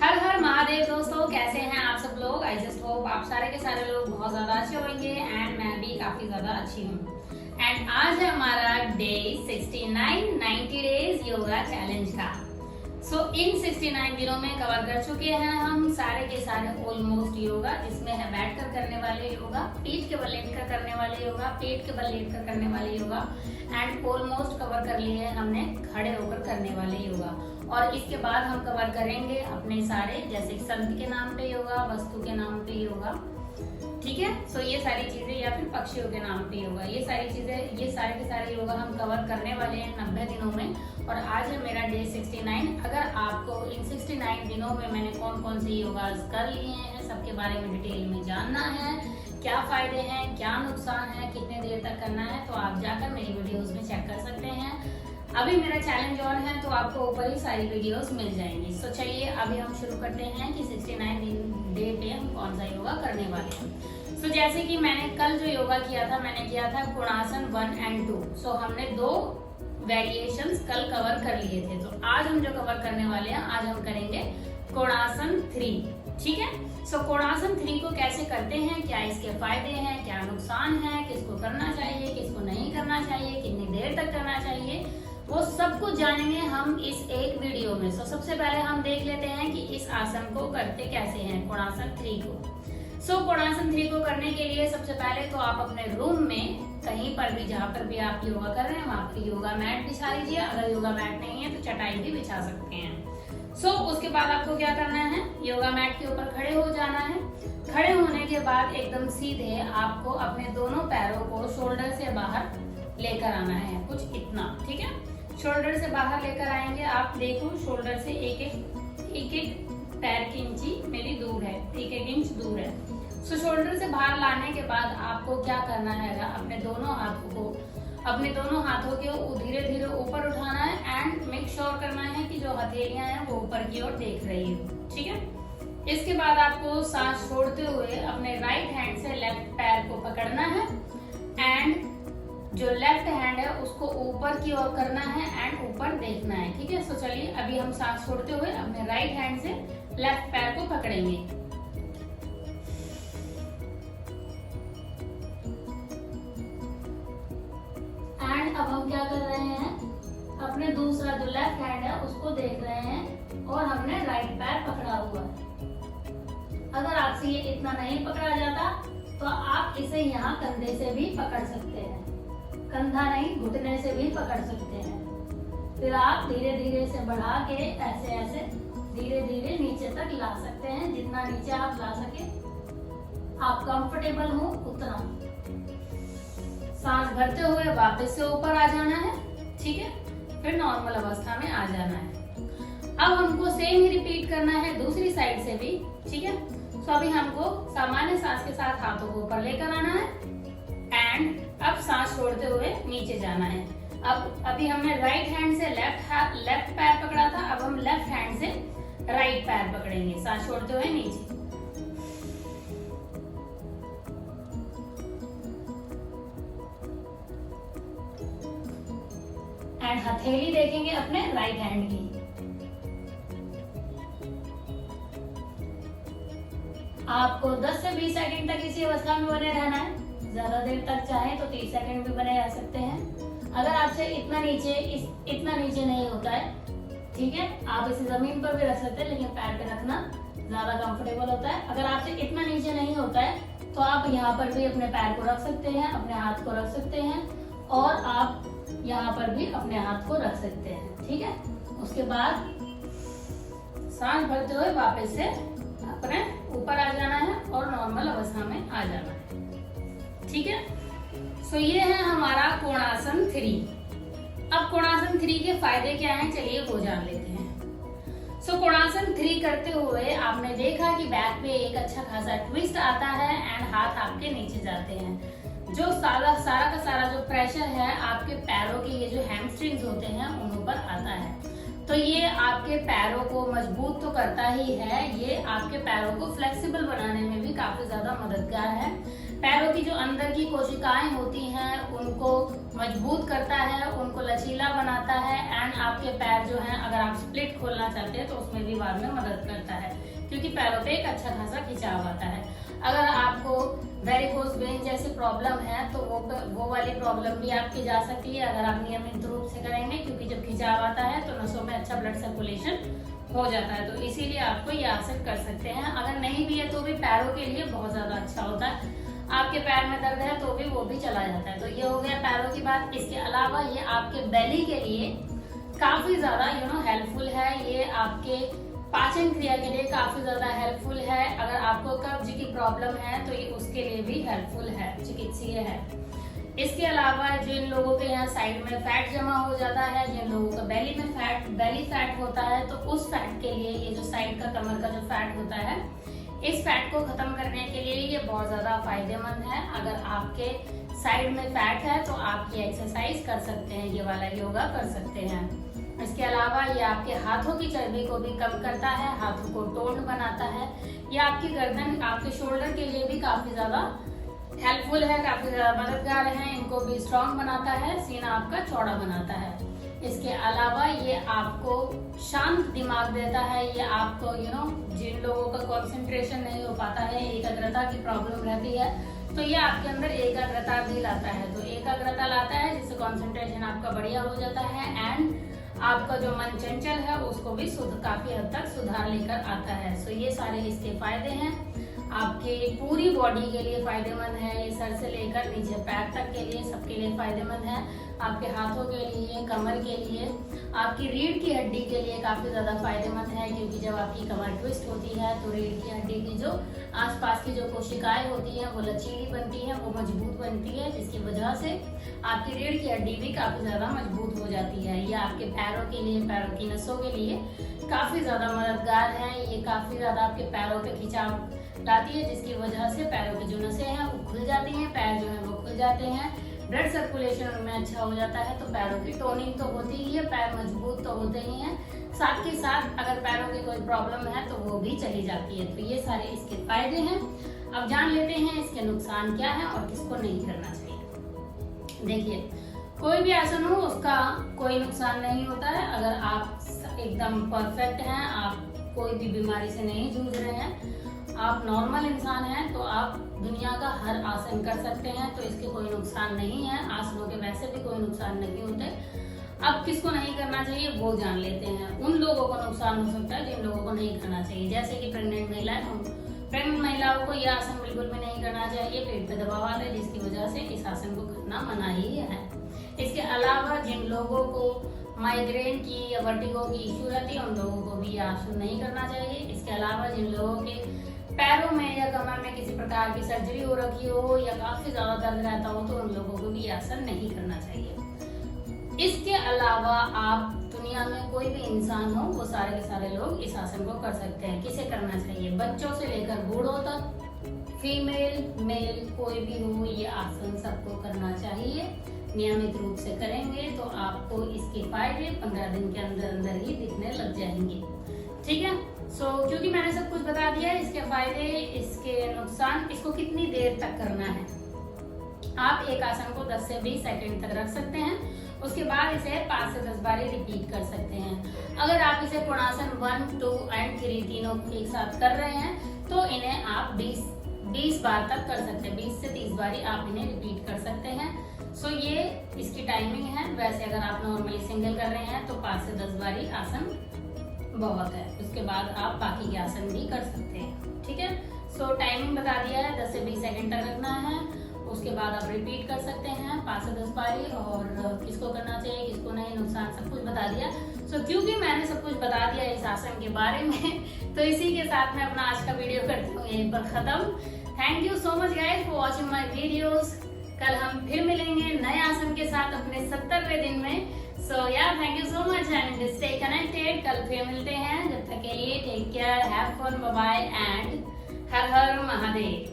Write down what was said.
हर हर महादेव दोस्तों, कैसे हैं आप सब लोग। आई जस्ट होप आप सारे के सारे लोग बहुत ज्यादा अच्छे होंगे एंड मैं भी काफी ज्यादा अच्छी हूँ। एंड आज है हमारा डे 69 90 डेज योगा चैलेंज का। सो इन 69 दिनों में कवर कर चुके हैं हम सारे के सारे ऑलमोस्ट योगा, जिसमें है बैठकर करने वाले योगा, पीठ के बल लेटकर करने वाले योगा, पेट के बल लेटकर करने वाले योगा एंड ऑलमोस्ट कवर कर लिए हैं हमने खड़े होकर करने वाले योगा। और इसके बाद हम कवर करेंगे अपने सारे, जैसे संत के नाम पे योगा, वस्तु के नाम पे योगा, ठीक है। सो ये सारी चीजें या फिर पक्षियों के नाम पे योगा, ये सारी चीजें, ये सारे के सारे योगा हम कवर करने वाले हैं 90 दिनों में। और आज है मेरा डे 69। अगर आपको इन 69 दिनों में मैंने कौन कौन से योगा कर लिए हैं सबके बारे में डिटेल में जानना है, क्या फायदे हैं, क्या नुकसान है, कितने देर तक करना है, तो आप जाकर मेरी वीडियोस में चेक कर सकते हैं। अभी मेरा चैलेंज ऑन है तो आपको ऊपर ही सारी वीडियोस मिल जाएंगी। सो चलिए अभी हम शुरू करते हैं कि 69 डे पे हम कौन सा योगा करने वाले हैं। सो जैसे कि मैंने कल जो योगा किया था, मैंने किया था कोणासन 1 एंड 2। सो हमने 2 वेरिएशंस कल कवर कर लिए थे। तो आज हम जो कवर करने वाले हैं, आज हम करेंगे कोणासन 3, ठीक है। सो कोणासन 3 को कैसे करते हैं, क्या इसके फायदे हैं, क्या नुकसान है, किसको करना चाहिए, किसको नहीं करना चाहिए, कितनी देर तक करना चाहिए, वो सब कुछ जानेंगे हम इस एक वीडियो में। सो सबसे पहले हम देख लेते हैं कि इस आसन को करते कैसे हैं, कोणासन 3 को। सो कोणासन 3 को करने के लिए सबसे पहले तो आप अपने रूम में कहीं पर भी, जहाँ पर भी आप योगा कर रहे हैं, वहां पर योगा मैट बिछा लीजिए। अगर योगा मैट नहीं है तो चटाई भी बिछा सकते हैं। सो उसके बाद आपको क्या करना है, योगा मैट के ऊपर खड़े हो जाना है। खड़े होने के बाद एकदम सीधे आपको अपने दोनों पैरों को शोल्डर से बाहर लेकर आना है, कुछ इतना, ठीक है। शोल्डर से बाहर लेकर आएंगे आप, देखो शोल्डर से एक एक पैर की इंची मेरी दूर है, एक इंच दूर है। सो शोल्डर से बाहर लाने के बाद आपको क्या करना है, अपने दोनों हाथों को धीरे धीरे ऊपर उठाना है एंड मेक श्योर करना है कि जो हथेलियां हैं वो ऊपर की ओर देख रही हो, ठीक है। इसके बाद आपको सांस छोड़ते हुए अपने राइट हैंड से लेफ्ट पैर को पकड़ना है एंड जो लेफ्ट हैंड है उसको ऊपर की ओर करना है एंड ऊपर देखना है, ठीक है। सो चलिए अभी हम सांस छोड़ते हुए अपने राइट हैंड से लेफ्ट पैर को पकड़ेंगे एंड अब हम क्या कर रहे हैं, अपने दूसरा जो लेफ्ट हैंड है उसको देख रहे हैं और हमने राइट पैर पकड़ा हुआ है। अगर आपसे ये इतना नहीं पकड़ा जाता तो आप इसे यहाँ कंधे से भी पकड़ सकते हैं, कंधा नहीं घुटने से भी पकड़ सकते हैं। फिर आप धीरे धीरे से बढ़ा के ऐसे ऐसे धीरे धीरे नीचे तक ला सकते हैं, जितना नीचे आप ला सके, आप कंफर्टेबल हो उतना। सांस भरते हुए वापस से ऊपर आ जाना है, ठीक है, फिर नॉर्मल अवस्था में आ जाना है। अब हमको सेम ही रिपीट करना है दूसरी साइड से भी, ठीक है। तो अभी हमको सामान्य सांस के साथ हाथों को ऊपर लेकर आना है एंड अब सांस छोड़ते हुए नीचे जाना है। अब अभी हमने राइट हैंड से लेफ्ट पैर पकड़ा था, अब हम लेफ्ट हैंड से राइट पैर पकड़ेंगे, सांस छोड़ते हुए नीचे। एंड हथेली देखेंगे अपने राइट हैंड की। आपको 10 से 20 सेकंड तक इसी अवस्था में बने रहना है। ज्यादा देर तक चाहे तो 30 सेकंड भी बने रह सकते हैं। अगर आपसे इतना नीचे नहीं होता है, ठीक है, आप इसे जमीन पर भी रख सकते हैं, लेकिन पैर पे रखना ज्यादा कंफर्टेबल होता है। अगर आपसे इतना नीचे नहीं होता है तो आप यहाँ पर भी अपने पैर को रख सकते हैं, अपने हाथ को रख सकते हैं और आप यहाँ पर भी अपने हाथ को रख सकते हैं, ठीक है। उसके बाद सांस भरते हुए वापस से अपने ऊपर आ जाना है और नॉर्मल अवस्था में आ जाना है, ठीक है। सो ये है हमारा कोणासन 3। अब कोणासन 3 के फायदे क्या हैं, चलिए वो जान लेते हैं। सो कोणासन 3 करते हुए आपने देखा कि बैक पे एक अच्छा खासा ट्विस्ट आता है एंड हाथ आपके नीचे जाते हैं। जो सारा का सारा जो प्रेशर है आपके पैरों के, ये जो हैमस्ट्रिंग्स होते हैं उन ऊपर आता है। तो ये आपके पैरों को मजबूत तो करता ही है, ये आपके पैरों को फ्लेक्सिबल बनाने में भी काफी ज्यादा मददगार है। पैरों की जो अंदर की कोशिकाएं होती हैं उनको मजबूत करता है, उनको लचीला बनाता है एंड आपके पैर जो हैं अगर आप स्प्लिट खोलना चाहते हैं तो उसमें भी बाद में मदद करता है, क्योंकि पैरों पे एक अच्छा खासा खिंचाव आता है। अगर आपको वेरिकोज वेन जैसी प्रॉब्लम है तो वो वाली प्रॉब्लम भी आपकी जा सकती है अगर आप नियमित रूप से करेंगे, क्योंकि जब खिंचाव आता है तो नसों में अच्छा ब्लड सर्कुलेशन हो जाता है, तो इसीलिए आपको ये आसन कर सकते हैं। अगर नहीं भी है तो भी पैरों के लिए बहुत ज्यादा अच्छा होता है। आपके पैर में दर्द है तो भी वो भी चला जाता है। तो ये हो गया पैरों की बात। इसके अलावा ये आपके बेली के लिए काफी ज्यादा हेल्पफुल है। ये आपके पाचन क्रिया के लिए काफी ज्यादा हेल्पफुल है। अगर आपको कब्ज की प्रॉब्लम है तो ये उसके लिए भी हेल्पफुल है, चिकित्सीय है। इसके अलावा जिन लोगों के यहाँ साइड में फैट जमा हो जाता है, जिन लोगों का बेली फैट होता है, तो उस फैट के लिए ये जो साइड का कमर का जो फैट होता है, इस फैट को खत्म करने के लिए ये बहुत ज्यादा फायदेमंद है। अगर आपके साइड में फैट है तो आप ये एक्सरसाइज कर सकते हैं, ये वाला योगा कर सकते हैं। इसके अलावा ये आपके हाथों की चर्बी को भी कम करता है, हाथों को टोन्ड बनाता है। ये आपकी गर्दन, आपके शोल्डर के लिए भी काफी ज्यादा हेल्पफुल है, काफी ज्यादा मददगार है। इनको भी स्ट्रॉन्ग बनाता है, सीना आपका चौड़ा बनाता है। इसके अलावा ये आपको शांत दिमाग देता है। ये आपको जिन लोगों का कंसंट्रेशन नहीं हो पाता है, एकाग्रता की प्रॉब्लम रहती है, तो ये आपके अंदर एकाग्रता भी लाता है। तो एकाग्रता लाता है जिससे कंसंट्रेशन आपका बढ़िया हो जाता है एंड आपका जो मन चंचल है उसको भी काफी हद तक सुधार लेकर आता है। सो ये सारे इसके फायदे हैं। आपके पूरी बॉडी के लिए फायदेमंद है। ये सर से लेकर नीचे पैर तक के लिए सबके लिए फायदेमंद है। आपके हाथों के लिए, कमर के लिए, आपकी रीढ़ की हड्डी के लिए काफी ज्यादा फायदेमंद है, क्योंकि जब आपकी कमर ट्विस्ट होती है तो रीढ़ की हड्डी की जो आसपास की जो कोशिकाएं होती हैं वो लचीली बनती है, वो मजबूत बनती है, जिसकी वजह से आपकी रीढ़ की हड्डी भी काफी ज्यादा मजबूत हो जाती है। ये आपके पैरों के लिए, पैरों की नसों के लिए काफी ज्यादा मददगार है। ये काफी ज्यादा आपके पैरों पे खिंचाव लाती है, जिसकी वजह से पैरों की जो नसें हैं वो खुल जाती हैं, पैर जो है वो खुल जाते हैं, ब्लड सर्कुलेशन उनमें अच्छा हो जाता है। तो पैरों की टोनिंग तो होती ही है, पैर मजबूत तो होते ही हैं, साथ के साथ अगर पैरों की कोई प्रॉब्लम है तो वो भी चली जाती है। तो ये सारे इसके फायदे हैं। अब जान लेते हैं इसके नुकसान क्या है और किसको नहीं करना चाहिए। देखिए, कोई भी आसन हो उसका कोई नुकसान नहीं होता है। अगर आप एकदम परफेक्ट हैं, आप कोई भी बीमारी से नहीं जूझ रहे हैं, आप नॉर्मल इंसान हैं, तो आप दुनिया का हर आसन कर सकते हैं। तो इसके कोई नुकसान नहीं है। आसनों के वैसे भी कोई नुकसान नहीं होते। अब किसको नहीं करना चाहिए वो जान लेते हैं। उन लोगों को नुकसान हो सकता है जिन लोगों को नहीं करना चाहिए, जैसे कि प्रेग्नेंट महिलाएं। प्रेग्नेंट महिलाओं को यह आसन बिल्कुल भी नहीं करना चाहिए। पेट पे दबाव आता है, जिसकी वजह से इस आसन को करना मना ही है। इसके अलावा जिन लोगों को माइग्रेन की या वर्टिगो की इश्यू रहती है, उन लोगों को भी यह आसन नहीं करना चाहिए। इसके अलावा जिन लोगों के पैरों में या कमर में किसी प्रकार की सर्जरी हो रखी हो या काफी ज्यादा दर्द रहता हो, तो उन लोगों को भी आसन नहीं करना चाहिए। इसके अलावा आप दुनिया में कोई भी इंसान हो, वो सारे के सारे लोग इस आसन को कर सकते हैं। किसे करना चाहिए? बच्चों से लेकर बूढ़ों तक, फीमेल मेल कोई भी हो, ये आसन सबको करना चाहिए। नियमित रूप से करेंगे तो आपको इसके फायदे 15 दिन के अंदर अंदर ही दिखने लग जाएंगे। ठीक है। क्योंकि मैंने सब कुछ बता दिया है, इसके फायदे, इसके नुकसान, इसको कितनी देर तक करना है। आप एक आसन को 10 से 20 सेकंड तक रख सकते हैं। उसके बाद इसे 5 से 10 बार रिपीट कर सकते हैं। अगर आप इसे कोणासन 1, 2 और 3 तीनों एक साथ कर रहे हैं तो इन्हें आप 20 बार तक कर सकते हैं। 20 से 30 बार आप इन्हें रिपीट कर सकते हैं। ये इसकी टाइमिंग है। वैसे अगर आप नॉर्मली सिंगल कर रहे हैं तो 5 से 10 बार आसन बहुत है। उसके बाद आप बाकी के आसन भी कर सकते हैं। ठीक है। टाइमिंग बता दिया है, 10 से 20 सेकंड तक रखना है। उसके बाद आप रिपीट कर सकते हैं 5 से 10 बारी। और किसको करना चाहिए, किसको नहीं, नुकसान सब कुछ बता दिया। क्योंकि मैंने सब कुछ बता दिया इस आसन के बारे में, तो इसी के साथ मैं अपना आज का वीडियो करती हूँ यहीं पर खत्म। Thank you so much guys for watching my videos. कल हम फिर मिलेंगे नए आसन के साथ अपने 70वें दिन में। Thank you so much and stay connected. कल फिर मिलते हैं। जब तक के लिए take care, have fun, bye bye and हर हर महादेव।